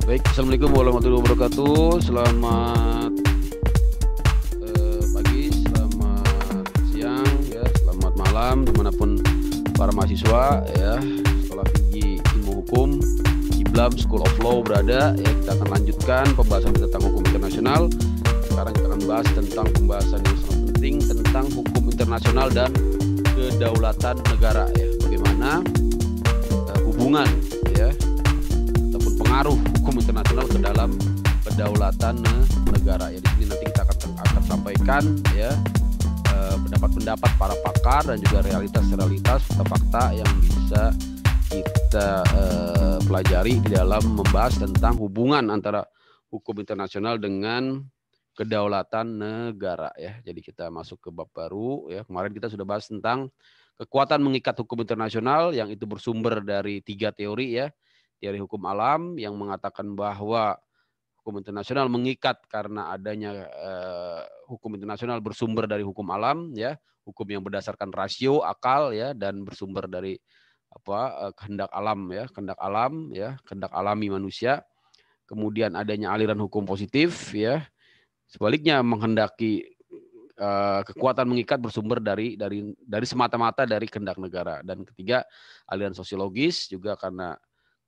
Baik, Assalamualaikum warahmatullahi wabarakatuh. Selamat pagi, selamat siang, ya, selamat malam dimanapun para mahasiswa, ya, Sekolah Tinggi Ilmu Hukum, IBLAM School of Law berada. Ya, kita akan lanjutkan pembahasan tentang hukum internasional. Sekarang kita akan bahas tentang pembahasan yang sangat penting tentang hukum internasional dan kedaulatan negara. Ya, bagaimana hubungan, ya, ataupun pengaruh hukum internasional ke dalam kedaulatan negara. Ya, di sini nanti kita akan sampaikan, ya, pendapat-pendapat para pakar dan juga realitas-realitas fakta-fakta yang bisa kita pelajari di dalam membahas tentang hubungan antara hukum internasional dengan kedaulatan negara. Ya, jadi kita masuk ke bab baru. Ya, kemarin kita sudah bahas tentang kekuatan mengikat hukum internasional yang itu bersumber dari 3 teori, ya. Teori hukum alam yang mengatakan bahwa hukum internasional mengikat karena adanya hukum internasional bersumber dari hukum alam, ya, hukum yang berdasarkan rasio akal, ya, dan bersumber dari kehendak alam, ya, kehendak alami manusia. Kemudian adanya aliran hukum positif, ya, sebaliknya menghendaki kekuatan mengikat bersumber dari semata-mata dari kehendak negara. Dan ketiga, aliran sosiologis juga karena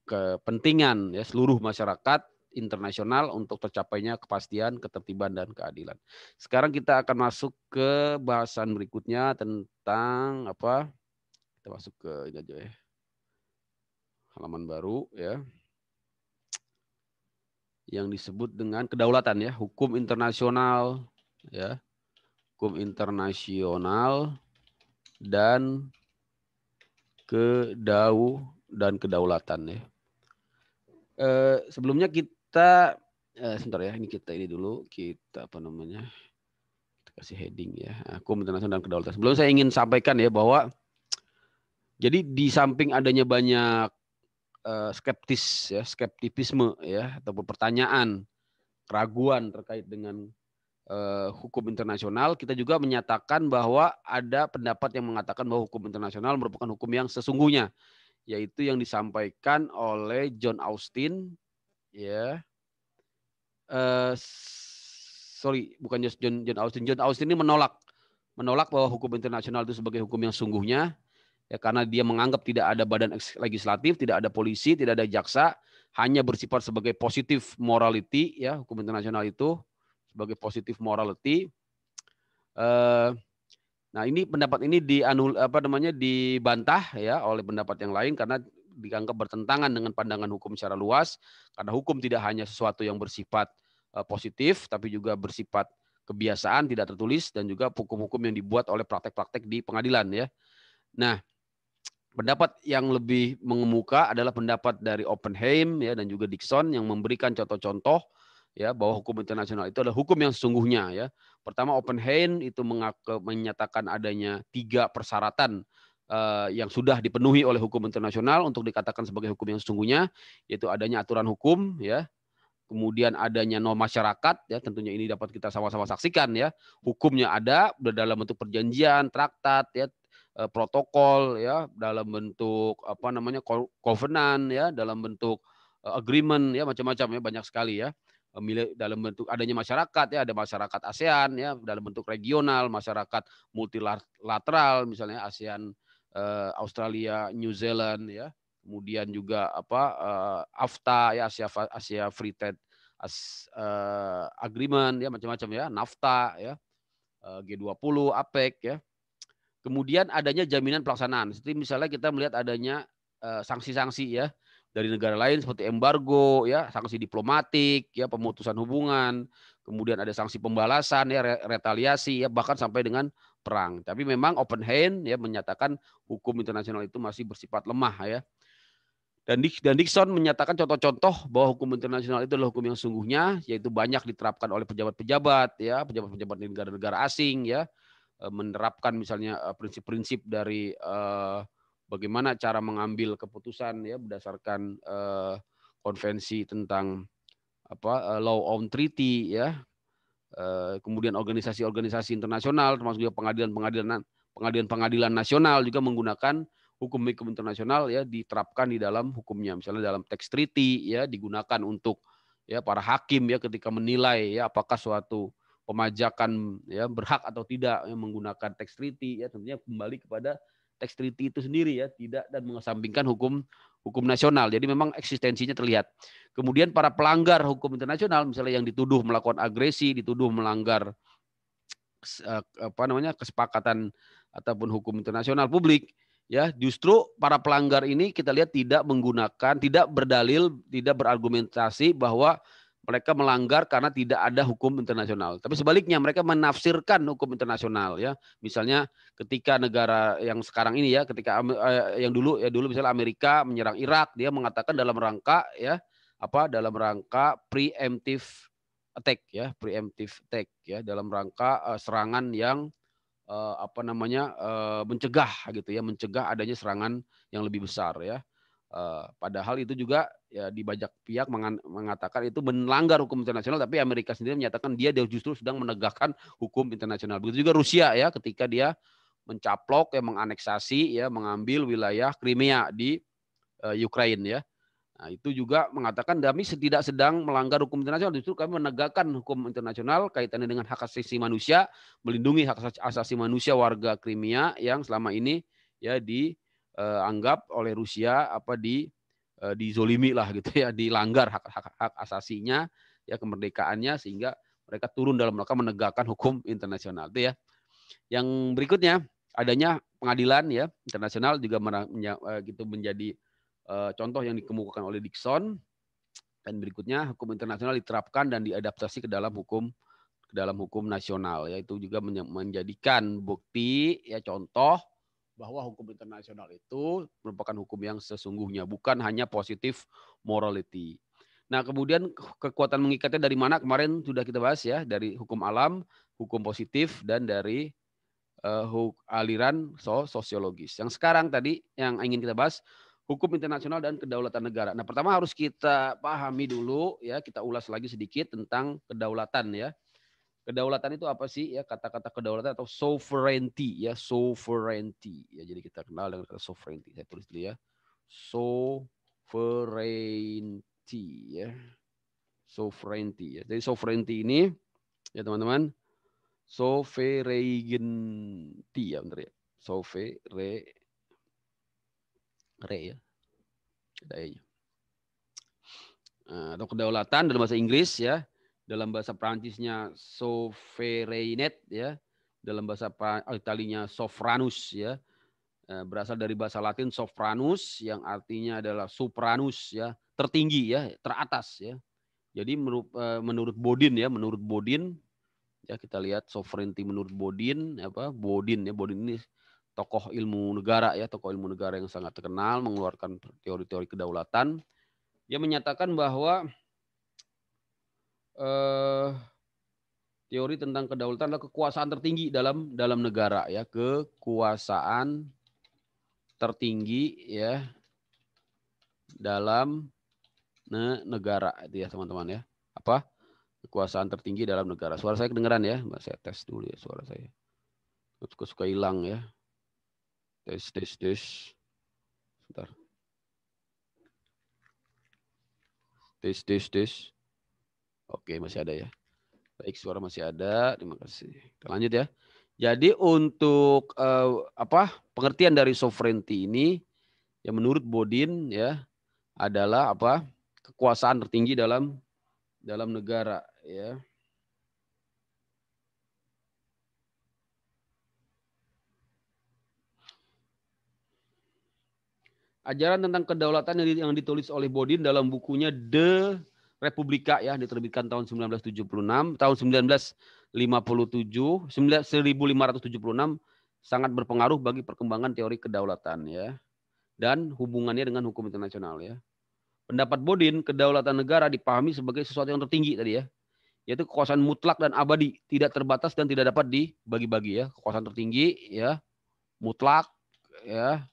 kepentingan, ya, seluruh masyarakat internasional untuk tercapainya kepastian, ketertiban, dan keadilan. Sekarang kita akan masuk ke bahasan berikutnya tentang apa? Kita masuk ke ini aja, ya, halaman baru, ya, yang disebut dengan kedaulatan, ya, hukum internasional, ya, hukum internasional dan kedaulatan, ya. Sebelumnya kita sebentar, ya, ini dulu kita kasih heading, ya, hukum internasional dan kedaulatan. Sebelum saya ingin sampaikan, ya, bahwa jadi di samping adanya banyak skeptisme, ya, ataupun pertanyaan, keraguan terkait dengan hukum internasional, kita juga menyatakan bahwa ada pendapat yang mengatakan bahwa hukum internasional merupakan hukum yang sesungguhnya, yaitu yang disampaikan oleh John Austin, ya. Bukan John Austin. John Austin ini menolak bahwa hukum internasional itu sebagai hukum yang sungguhnya, ya, karena dia menganggap tidak ada badan legislatif, tidak ada polisi, tidak ada jaksa, hanya bersifat sebagai positive morality, ya, hukum internasional itu sebagai positive morality. Nah, ini pendapat ini dibantah, ya, oleh pendapat yang lain karena dianggap bertentangan dengan pandangan hukum secara luas, karena hukum tidak hanya sesuatu yang bersifat positif, tapi juga bersifat kebiasaan tidak tertulis dan juga hukum-hukum yang dibuat oleh praktek-praktek di pengadilan, ya. Nah, pendapat yang lebih mengemuka adalah pendapat dari Oppenheim, ya, dan juga Dickson yang memberikan contoh-contoh, ya, bahwa hukum internasional itu adalah hukum yang sesungguhnya, ya. Pertama, Oppenheim itu menyatakan adanya 3 persyaratan yang sudah dipenuhi oleh hukum internasional untuk dikatakan sebagai hukum yang sesungguhnya, yaitu adanya aturan hukum, ya. Kemudian adanya norma masyarakat, ya, tentunya ini dapat kita sama-sama saksikan, ya. Hukumnya ada dalam bentuk perjanjian, traktat, ya, protokol, ya, dalam bentuk covenant, ya, dalam bentuk agreement, ya, macam-macam, ya, banyak sekali, ya. Dalam bentuk adanya masyarakat, ya, ada masyarakat ASEAN, ya, dalam bentuk regional, masyarakat multilateral, misalnya ASEAN, Australia, New Zealand, ya. Kemudian juga AFTA, ya, Asia Free Trade Agreement, ya, macam-macam, ya, NAFTA, ya, G20, APEC, ya. Kemudian adanya jaminan pelaksanaan. Seperti misalnya kita melihat adanya sanksi-sanksi, ya, dari negara lain seperti embargo, ya, sanksi diplomatik, ya, pemutusan hubungan, kemudian ada sanksi pembalasan, ya, retaliasi, ya, bahkan sampai dengan perang. Tapi memang Oppenheim, ya, menyatakan hukum internasional itu masih bersifat lemah, ya. Dan Dickson menyatakan contoh-contoh bahwa hukum internasional itu adalah hukum yang sungguhnya, yaitu banyak diterapkan oleh pejabat-pejabat, ya, pejabat-pejabat di negara-negara asing, ya, menerapkan misalnya prinsip-prinsip dari bagaimana cara mengambil keputusan, ya, berdasarkan konvensi tentang law on treaty, ya. Kemudian organisasi-organisasi internasional termasuk juga pengadilan-pengadilan nasional juga menggunakan hukum internasional ya diterapkan di dalam hukumnya. Misalnya dalam tax treaty ya digunakan untuk ya para hakim ya ketika menilai ya apakah suatu pemajakan ya berhak atau tidak ya, menggunakan tax treaty ya tentunya kembali kepada tax treaty itu sendiri ya, tidak dan mengesampingkan hukum nasional. Jadi memang eksistensinya terlihat. Kemudian para pelanggar hukum internasional misalnya yang dituduh melakukan agresi, dituduh melanggar kesepakatan ataupun hukum internasional publik ya, justru para pelanggar ini kita lihat tidak menggunakan, tidak berdalil, tidak berargumentasi bahwa mereka melanggar karena tidak ada hukum internasional. Tapi sebaliknya mereka menafsirkan hukum internasional ya. Misalnya ketika negara yang sekarang ini ya, ketika yang dulu misalnya Amerika menyerang Irak, dia mengatakan dalam rangka preemptive attack ya, dalam rangka serangan yang mencegah gitu ya, mencegah adanya serangan yang lebih besar ya. Padahal itu juga ya di banyak pihak mengatakan itu melanggar hukum internasional, tapi Amerika sendiri menyatakan dia justru sedang menegakkan hukum internasional. Begitu juga Rusia ya, ketika dia mencaplok ya, menganeksasi ya, mengambil wilayah Crimea di Ukraina ya. Nah, itu juga mengatakan kami tidak sedang melanggar hukum internasional, justru kami menegakkan hukum internasional kaitannya dengan hak asasi manusia, melindungi hak asasi manusia warga Crimea yang selama ini ya dianggap oleh Rusia dizolimi lah gitu ya, dilanggar hak asasinya ya, kemerdekaannya, sehingga mereka turun dalam rangka menegakkan hukum internasional itu ya. Yang berikutnya adanya pengadilan ya internasional juga gitu menjadi contoh yang dikemukakan oleh Dixon, dan berikutnya hukum internasional diterapkan dan diadaptasi ke dalam hukum nasional ya, itu juga menjadikan bukti ya, contoh bahwa hukum internasional itu merupakan hukum yang sesungguhnya, bukan hanya positif morality. Nah, kemudian kekuatan mengikatnya dari mana? Kemarin sudah kita bahas ya, dari hukum alam, hukum positif, dan dari aliran sosiologis. Yang sekarang tadi yang ingin kita bahas, hukum internasional dan kedaulatan negara. Nah, pertama harus kita pahami dulu ya, kita ulas lagi sedikit tentang kedaulatan ya. Kedaulatan itu apa sih ya? Kata-kata kedaulatan atau sovereignty ya, sovereignty ya. Jadi kita kenal dengan kata sovereignty. Saya tulis dulu ya. Sovereignty ya. Sovereignty ya. Jadi sovereignty ini ya teman-teman, sovereignty ya, benar ya. Ya. Atau kedaulatan dalam bahasa Inggris ya, dalam bahasa Prancisnya souverainet ya, dalam bahasa Italinya sovranus ya, berasal dari bahasa Latin sovranus yang artinya adalah supranus ya, tertinggi ya, teratas ya. Jadi menurut Bodin ya, ya kita lihat sovereignty menurut Bodin Bodin ini tokoh ilmu negara ya, tokoh ilmu negara yang sangat terkenal, mengeluarkan teori-teori kedaulatan. Dia menyatakan bahwa teori tentang kedaulatan adalah kekuasaan tertinggi dalam negara ya, kekuasaan tertinggi ya dalam negara itu ya teman-teman ya. Apa? Kekuasaan tertinggi dalam negara. Suara saya kedengeran ya? Saya tes dulu ya suara saya. Suka hilang ya. Tes. Sebentar. Tes. Oke, masih ada ya. Baik, suara masih ada. Terima kasih. Kita lanjut ya. Jadi untuk pengertian dari sovereignty ini yang menurut Bodin ya adalah kekuasaan tertinggi dalam negara ya. Ajaran tentang kedaulatan yang ditulis oleh Bodin dalam bukunya De Republika ya, diterbitkan tahun 1976, tahun 1576 sangat berpengaruh bagi perkembangan teori kedaulatan ya, dan hubungannya dengan hukum internasional ya. Pendapat Bodin, kedaulatan negara dipahami sebagai sesuatu yang tertinggi tadi ya, yaitu kekuasaan mutlak dan abadi, tidak terbatas dan tidak dapat dibagi-bagi ya. Kekuasaan tertinggi ya, mutlak ya,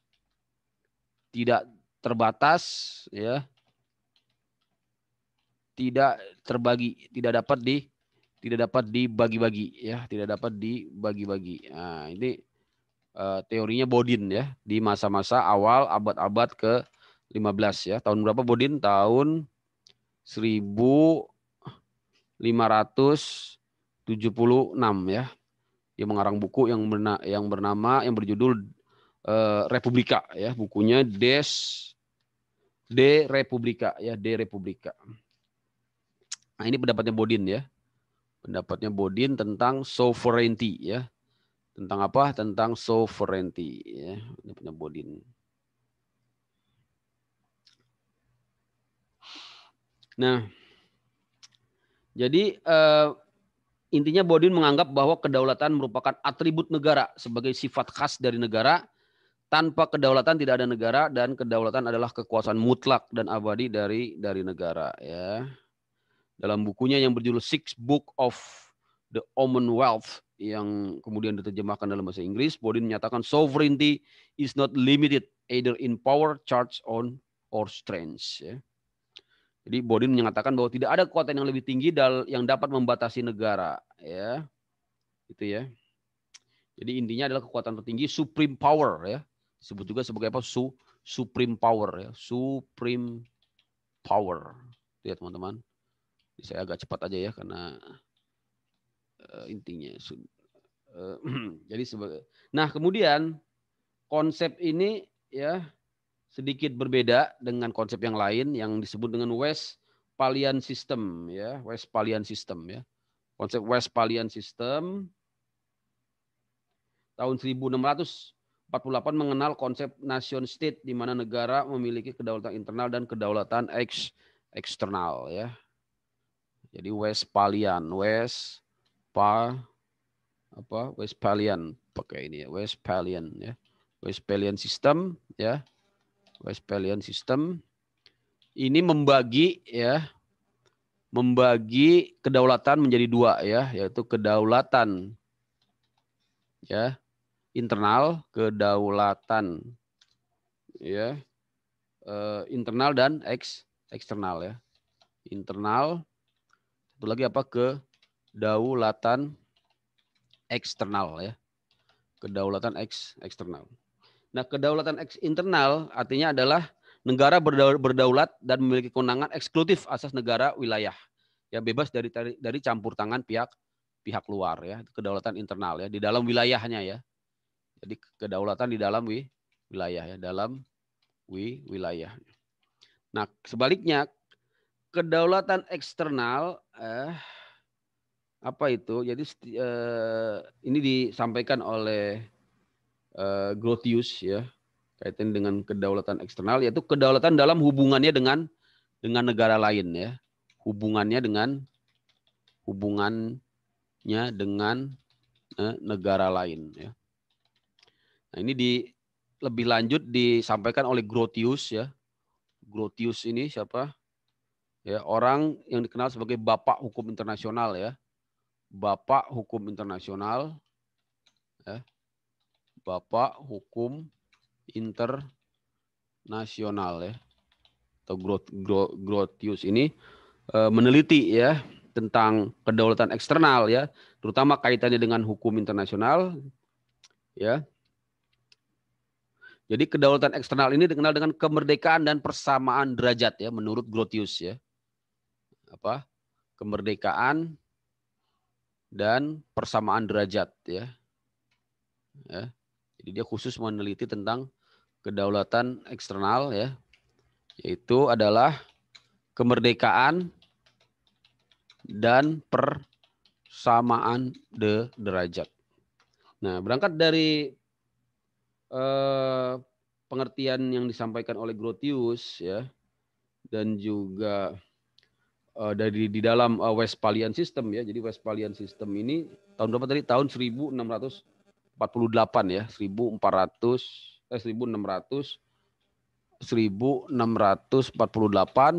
tidak terbatas ya, tidak terbagi, tidak dapat dibagi-bagi ya, tidak dapat dibagi-bagi. Nah, ini teorinya Bodin ya di masa-masa awal abad-abad ke-15 ya. Tahun berapa Bodin? Tahun 1576 ya. Dia mengarang buku yang berjudul Republika ya, bukunya De Republika ya, De Republika. Nah, ini pendapatnya Bodin ya. Pendapatnya Bodin tentang sovereignty ya. Tentang apa? Tentang sovereignty ya. Ini punya Bodin. Nah, jadi intinya Bodin menganggap bahwa kedaulatan merupakan atribut negara sebagai sifat khas dari negara. Tanpa kedaulatan tidak ada negara, dan kedaulatan adalah kekuasaan mutlak dan abadi dari negara ya. Dalam bukunya yang berjudul Six Book of the Commonwealth yang kemudian diterjemahkan dalam bahasa Inggris, Bodin menyatakan sovereignty is not limited either in power, charge, or strength ya. Jadi Bodin menyatakan bahwa tidak ada kekuatan yang lebih tinggi yang dapat membatasi negara ya. Itu ya. Jadi intinya adalah kekuatan tertinggi, supreme power ya. Disebut juga sebagai apa? Supreme power ya. Supreme power. Lihat teman-teman. Saya agak cepat aja ya karena intinya. Jadi nah kemudian konsep ini ya sedikit berbeda dengan konsep yang lain yang disebut dengan Westphalian system ya. Westphalian system ya. Konsep Westphalian system tahun 1648 mengenal konsep nation state di mana negara memiliki kedaulatan internal dan kedaulatan eksternal ya. Jadi Westphalian pakai ini ya, Westphalian ya. Westphalian system ya. Westphalian system ini membagi kedaulatan menjadi dua ya, yaitu kedaulatan ya internal, kedaulatan ya internal dan eksternal ya. Internal, satu lagi apa? Kedaulatan eksternal ya. Kedaulatan eksternal. Nah, kedaulatan internal artinya adalah negara berdaulat dan memiliki kewenangan eksklusif atas negara wilayah. Ya, bebas dari campur tangan pihak luar ya. Kedaulatan internal ya, di dalam wilayahnya ya. Jadi kedaulatan di dalam wilayah ya, dalam wilayah. Nah, sebaliknya kedaulatan eksternal apa itu? Jadi ini disampaikan oleh Grotius ya, kaitan dengan kedaulatan eksternal, yaitu kedaulatan dalam hubungannya dengan negara lain ya. Hubungannya dengan negara lain ya. Nah, ini lebih lanjut disampaikan oleh Grotius ya. Grotius ini siapa? Ya, orang yang dikenal sebagai Bapak Hukum Internasional ya. Bapak Hukum Internasional ya. Bapak Hukum Internasional ya. Atau Grotius ini meneliti ya tentang kedaulatan eksternal ya, terutama kaitannya dengan hukum internasional ya. Jadi kedaulatan eksternal ini dikenal dengan kemerdekaan dan persamaan derajat ya, menurut Grotius ya. Apa? Kemerdekaan dan persamaan derajat ya. Ya. Jadi dia khusus meneliti tentang kedaulatan eksternal ya. Yaitu adalah kemerdekaan dan persamaan derajat. Nah, berangkat dari pengertian yang disampaikan oleh Grotius ya, dan juga dari di dalam Westphalian system ya. Jadi Westphalian system ini tahun berapa tadi? Tahun 1648 ya, 1648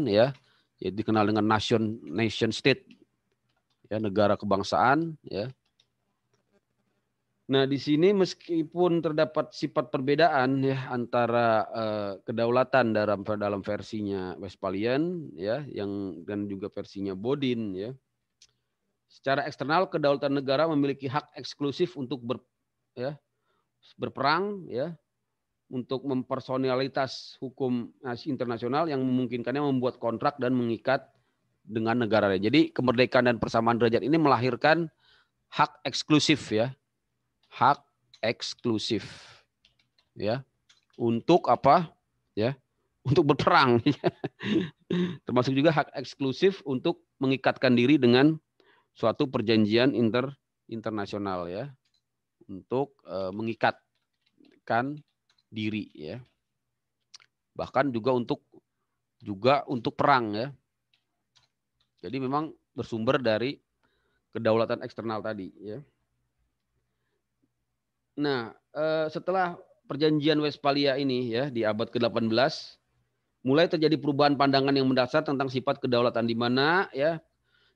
ya. Jadi dikenal dengan nation state ya, negara kebangsaan ya. Nah, di sini meskipun terdapat sifat perbedaan ya antara kedaulatan dalam versinya Westphalian ya, dan juga versinya Bodin ya. Secara eksternal, kedaulatan negara memiliki hak eksklusif untuk berperang ya untuk mempersonalitas hukum internasional yang memungkinkannya membuat kontrak dan mengikat dengan negara lain. Jadi kemerdekaan dan persamaan derajat ini melahirkan hak eksklusif ya. Hak eksklusif ya. Untuk apa? Ya. Untuk berperang. Termasuk juga hak eksklusif untuk mengikatkan diri dengan suatu perjanjian internasional ya. Untuk mengikatkan diri ya. Bahkan juga untuk perang ya. Jadi memang bersumber dari kedaulatan eksternal tadi ya. Nah, setelah perjanjian Westphalia ini ya di abad ke-18 mulai terjadi perubahan pandangan yang mendasar tentang sifat kedaulatan di mana ya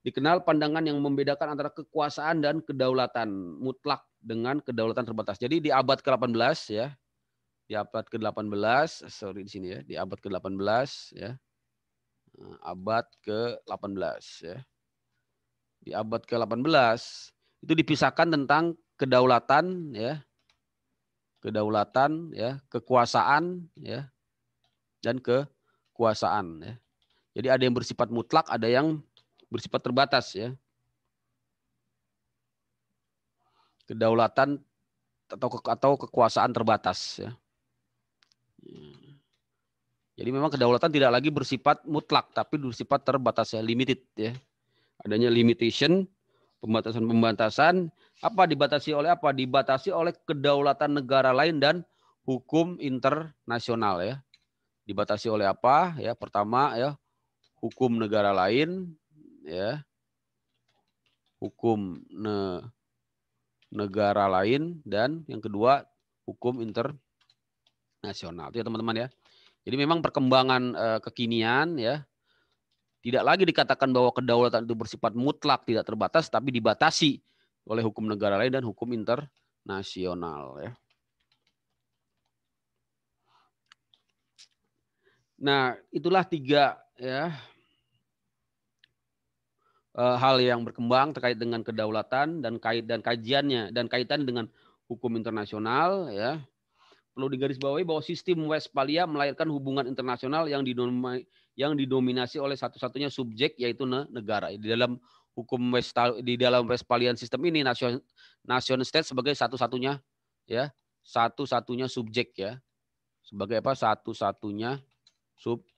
dikenal pandangan yang membedakan antara kekuasaan dan kedaulatan mutlak dengan kedaulatan terbatas. Jadi di abad ke-18 ya. Di abad ke-18, sorry di sini ya, di abad ke-18 ya. Abad ke-18 ya. Di abad ke-18 itu dipisahkan tentang kedaulatan ya. Kedaulatan ya, kekuasaan ya. Dan kekuasaan ya. Jadi ada yang bersifat mutlak, ada yang bersifat terbatas ya. Kedaulatan atau kekuasaan terbatas ya. Jadi memang kedaulatan tidak lagi bersifat mutlak tapi bersifat terbatas ya, limited ya. Adanya limitation, pembatasan-pembatasan, apa dibatasi oleh apa? Dibatasi oleh kedaulatan negara lain dan hukum internasional ya. Dibatasi oleh apa? Ya, pertama ya, hukum negara lain ya. Hukum negara lain dan yang kedua hukum internasional. Itu ya teman-teman ya. Jadi memang perkembangan kekinian ya tidak lagi dikatakan bahwa kedaulatan itu bersifat mutlak tidak terbatas tapi dibatasi oleh hukum negara lain dan hukum internasional ya. Nah, itulah tiga ya hal yang berkembang terkait dengan kedaulatan dan kajiannya dan kaitan dengan hukum internasional ya. Perlu digarisbawahi bahwa sistem Westphalia melahirkan hubungan internasional yang didominasi oleh satu-satunya subjek yaitu negara. Di dalam hukum Westphalian sistem ini nation state sebagai satu-satunya subjek ya. Sebagai apa? Satu-satunya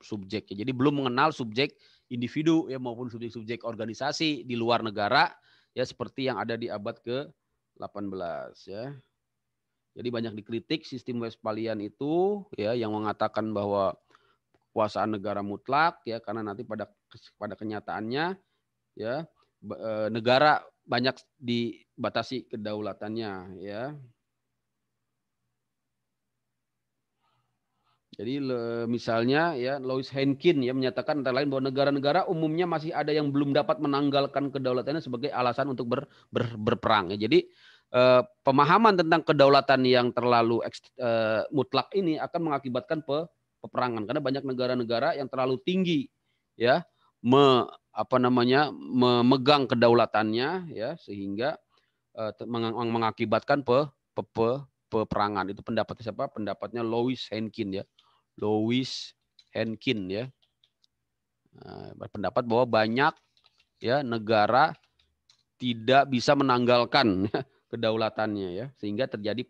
subjek. Jadi belum mengenal subjek individu ya maupun subjek-subjek organisasi di luar negara ya seperti yang ada di abad ke-18 ya. Jadi banyak dikritik sistem Westphalian itu ya yang mengatakan bahwa kekuasaan negara mutlak ya karena nanti pada kenyataannya ya negara banyak dibatasi kedaulatannya ya. Jadi misalnya ya Louis Henkin ya menyatakan antara lain bahwa negara-negara umumnya masih ada yang belum dapat menanggalkan kedaulatannya sebagai alasan untuk berperang ya. Jadi pemahaman tentang kedaulatan yang terlalu mutlak ini akan mengakibatkan peperangan karena banyak negara-negara yang terlalu tinggi ya memegang kedaulatannya ya sehingga mengakibatkan peperangan. Itu pendapatnya siapa? Pendapatnya Louis Henkin ya. Louis Henkin ya. Berpendapat bahwa banyak ya negara tidak bisa menanggalkan kedaulatannya ya sehingga terjadi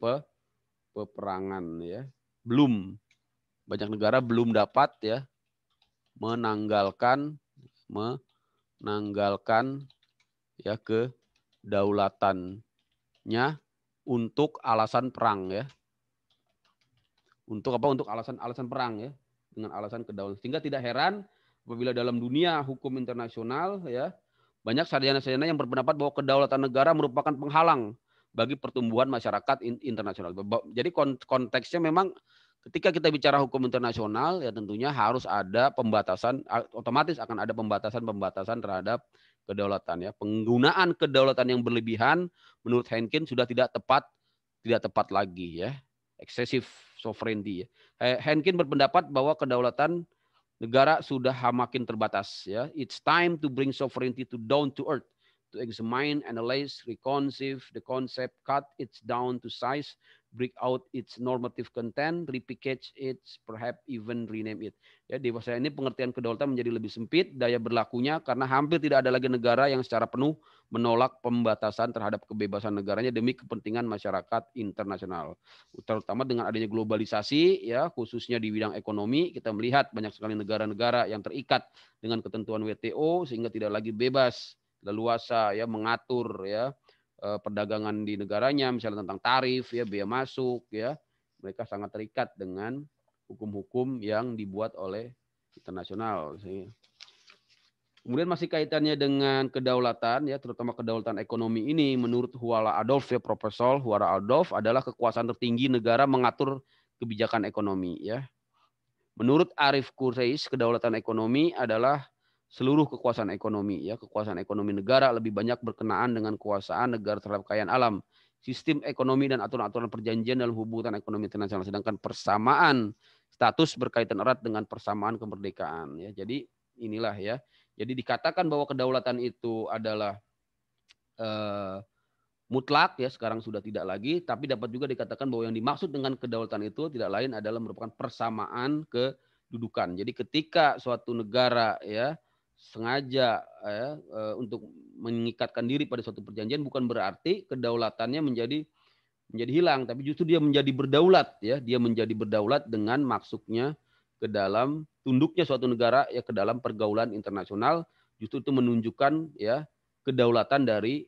peperangan ya. Banyak negara belum dapat ya menanggalkan ya kedaulatannya untuk alasan perang ya. Untuk apa? Untuk alasan perang ya, dengan alasan kedaulatan. Sehingga tidak heran apabila dalam dunia hukum internasional ya banyak sarjana-sarjana yang berpendapat bahwa kedaulatan negara merupakan penghalang bagi pertumbuhan masyarakat internasional. Jadi konteksnya memang ketika kita bicara hukum internasional ya tentunya harus ada pembatasan, otomatis akan ada pembatasan terhadap kedaulatan ya. Penggunaan kedaulatan yang berlebihan menurut Henkin sudah tidak tepat lagi ya. Excessive sovereignty ya. Henkin berpendapat bahwa kedaulatan negara sudah makin terbatas ya. It's time to bring sovereignty down to earth, to examine, analyze, reconceive the concept, cut it down to size, break out its normative content, repackage it, perhaps even rename it. Ya, di masa ini pengertian kedaulatan menjadi lebih sempit daya berlakunya karena hampir tidak ada lagi negara yang secara penuh menolak pembatasan terhadap kebebasan negaranya demi kepentingan masyarakat internasional. Terutama dengan adanya globalisasi, ya khususnya di bidang ekonomi, kita melihat banyak sekali negara-negara yang terikat dengan ketentuan WTO sehingga tidak lagi bebas leluasa ya mengatur ya perdagangan di negaranya, misalnya tentang tarif, ya biaya masuk, ya mereka sangat terikat dengan hukum-hukum yang dibuat oleh internasional. Kemudian masih kaitannya dengan kedaulatan, ya terutama kedaulatan ekonomi ini, menurut Huala Adolf, ya Profesor Huala Adolf adalah kekuasaan tertinggi negara mengatur kebijakan ekonomi. Ya, menurut Arif Kureis, kedaulatan ekonomi adalah seluruh kekuasaan ekonomi, ya kekuasaan ekonomi negara lebih banyak berkenaan dengan kekuasaan negara terhadap kekayaan alam, sistem ekonomi dan aturan-aturan perjanjian dalam hubungan ekonomi internasional. Sedangkan persamaan status berkaitan erat dengan persamaan kemerdekaan. Ya, jadi inilah ya. Jadi dikatakan bahwa kedaulatan itu adalah mutlak ya sekarang sudah tidak lagi, tapi dapat juga dikatakan bahwa yang dimaksud dengan kedaulatan itu tidak lain adalah merupakan persamaan kedudukan. Jadi ketika suatu negara ya sengaja ya, untuk mengikatkan diri pada suatu perjanjian bukan berarti kedaulatannya menjadi hilang, tapi justru dia menjadi berdaulat ya, dia menjadi berdaulat dengan masuknya ke dalam tunduknya suatu negara ya ke dalam pergaulan internasional, justru itu menunjukkan ya kedaulatan dari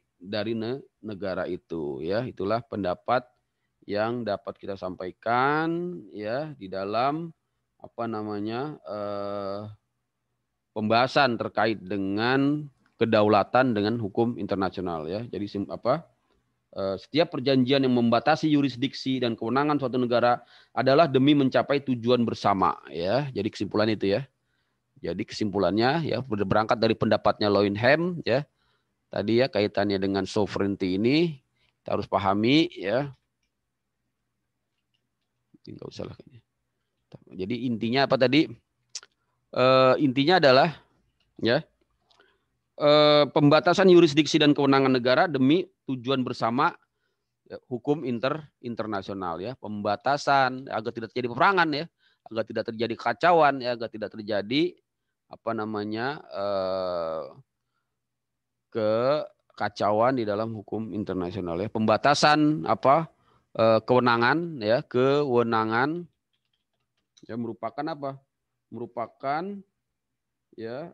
negara itu ya. Itulah pendapat yang dapat kita sampaikan ya di dalam apa namanya pembahasan terkait dengan kedaulatan dengan hukum internasional ya. Jadi setiap perjanjian yang membatasi yurisdiksi dan kewenangan suatu negara adalah demi mencapai tujuan bersama ya. Jadi kesimpulan itu ya. Jadi kesimpulannya ya berangkat dari pendapatnya Lowenham ya. Tadi ya kaitannya dengan sovereignty ini kita harus pahami ya. Enggak usah lah. Jadi intinya apa tadi? Intinya adalah ya pembatasan yurisdiksi dan kewenangan negara demi tujuan bersama ya, hukum internasional ya. Pembatasan agar tidak terjadi peperangan ya, agar tidak terjadi kekacauan ya, agar tidak terjadi apa namanya kekacauan di dalam hukum internasional ya. Pembatasan kewenangan ya, kewenangan ya merupakan apa? Merupakan ya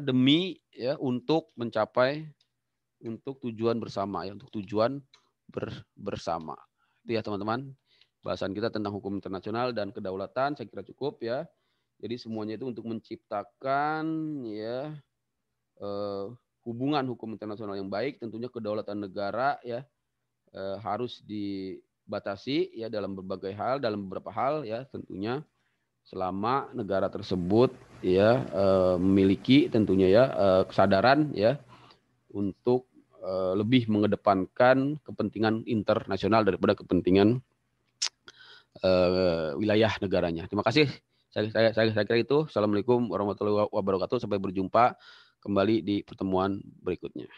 demi ya untuk mencapai untuk tujuan bersama ya, untuk tujuan bersama. Itu ya teman-teman. Bahasan kita tentang hukum internasional dan kedaulatan saya kira cukup ya. Jadi semuanya itu untuk menciptakan ya hubungan hukum internasional yang baik, tentunya kedaulatan negara ya harus dibatasi ya dalam berbagai hal, dalam beberapa hal ya tentunya selama negara tersebut ya memiliki tentunya ya kesadaran ya untuk lebih mengedepankan kepentingan internasional daripada kepentingan wilayah negaranya. Terima kasih. Saya kira itu. Assalamualaikum warahmatullahi wabarakatuh. Sampai berjumpa kembali di pertemuan berikutnya.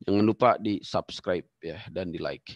Jangan lupa di subscribe ya dan di like.